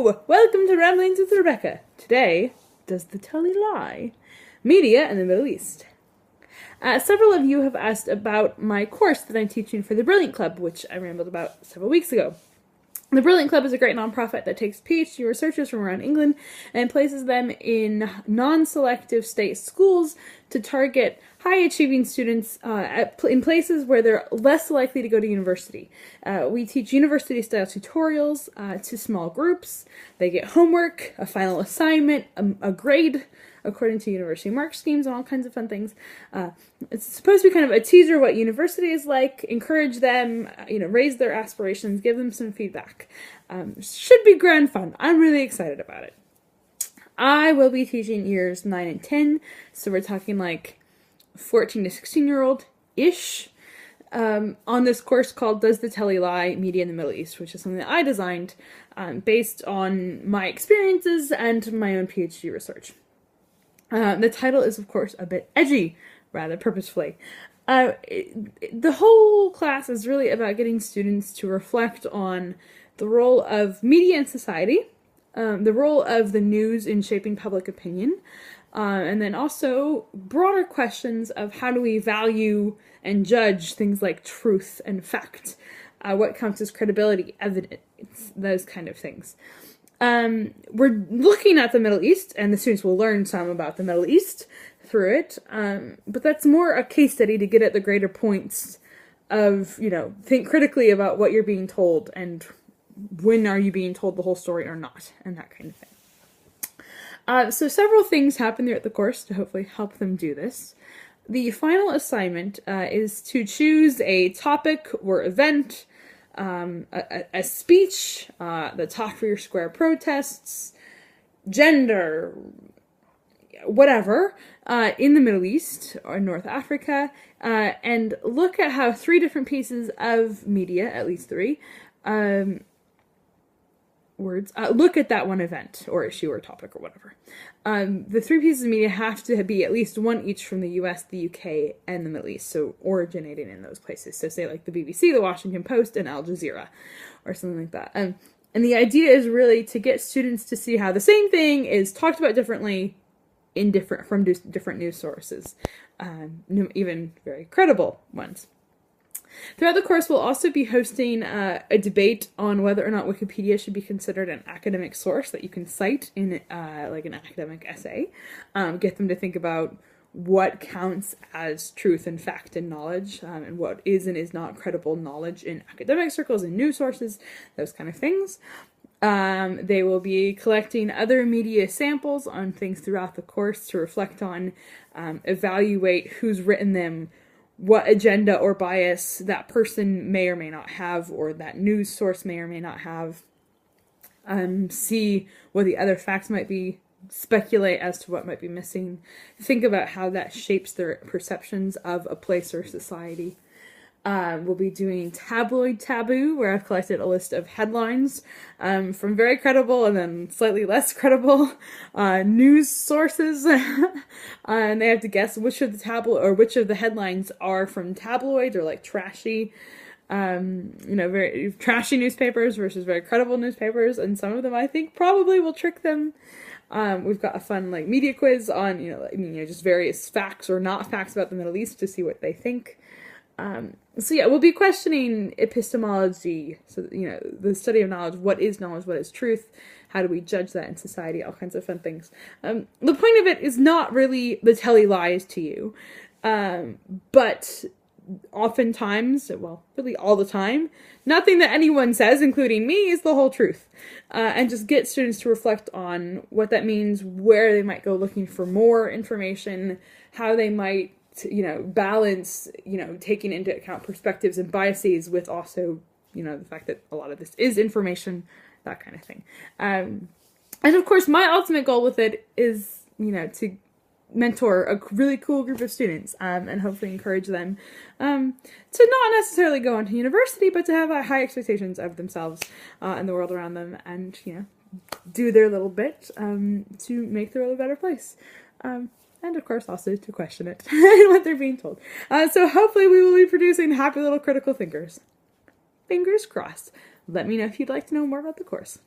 Hello! Welcome to Ramblings with Rebecca. Today, does the Telly Lie? Media in the Middle East. Several of you have asked about my course that I'm teaching for the Brilliant Club, which I rambled about several weeks ago. The Brilliant Club is a great nonprofit that takes PhD researchers from around England and places them in non-selective state schools to target high-achieving students in places where they're less likely to go to university. We teach university-style tutorials to small groups. They get homework, a final assignment, a grade, according to university mark schemes and all kinds of fun things. It's supposed to be kind of a teaser of what university is like, encourage them, raise their aspirations, give them some feedback. Should be grand fun. I'm really excited about it. I will be teaching years 9 and 10, so we're talking like 14 to 16-year-old-ish, on this course called Does the Telly Lie? Media in the Middle East, which is something that I designed based on my experiences and my own PhD research. The title is, of course, a bit edgy, rather purposefully. The whole class is really about getting students to reflect on the role of media in society, the role of the news in shaping public opinion, and then also broader questions of how do we value and judge things like truth and fact, what counts as credibility, evidence, those kind of things. We're looking at the Middle East, and the students will learn some about the Middle East through it, but that's more a case study to get at the greater points of, think critically about what you're being told, and when are you being told the whole story or not, and that kind of thing. So several things happen throughout the course to hopefully help them do this. The final assignment is to choose a topic or event, a speech, the Talk for Your Square protests, gender, whatever, in the Middle East or North Africa, and look at how 3 different pieces of media, at least 3, look at that one event or issue or topic or whatever. The 3 pieces of media have to be at least one each from the US, the UK, and the Middle East, so originating in those places. So say like the BBC, the Washington Post, and Al Jazeera, or something like that. And the idea is really to get students to see how the same thing is talked about differently from different news sources, even very credible ones. Throughout the course, we'll also be hosting a debate on whether or not Wikipedia should be considered an academic source that you can cite in like an academic essay. Get them to think about what counts as truth and fact and knowledge, and what is and is not credible knowledge in academic circles and news sources, those kind of things. They will be collecting other media samples on things throughout the course to reflect on, evaluate who's written them, what agenda or bias that person may or may not have, or that news source may or may not have, see what the other facts might be, speculate as to what might be missing, think about how that shapes their perceptions of a place or society. We'll be doing Tabloid Taboo, where I've collected a list of headlines from very credible and then slightly less credible news sources, and they have to guess which of the headlines are from tabloids or like trashy, very trashy newspapers versus very credible newspapers, and some of them I think probably will trick them. We've got a fun media quiz on just various facts or not facts about the Middle East to see what they think. So yeah, we'll be questioning epistemology, so, the study of knowledge, what is truth, how do we judge that in society, all kinds of fun things. The point of it is not really the Telly lies to you, but oftentimes, well, really all the time, nothing that anyone says, including me, is the whole truth. And just get students to reflect on what that means, where they might go looking for more information, how they might balance, taking into account perspectives and biases with also, the fact that a lot of this is information, that kind of thing. And of course, my ultimate goal with it is, to mentor a really cool group of students, and hopefully encourage them to not necessarily go on to university, but to have high expectations of themselves and the world around them, and, do their little bit to make the world a better place. And of course also to question it and what they're being told. So hopefully we will be producing happy little critical thinkers. Fingers crossed. Let me know if you'd like to know more about the course.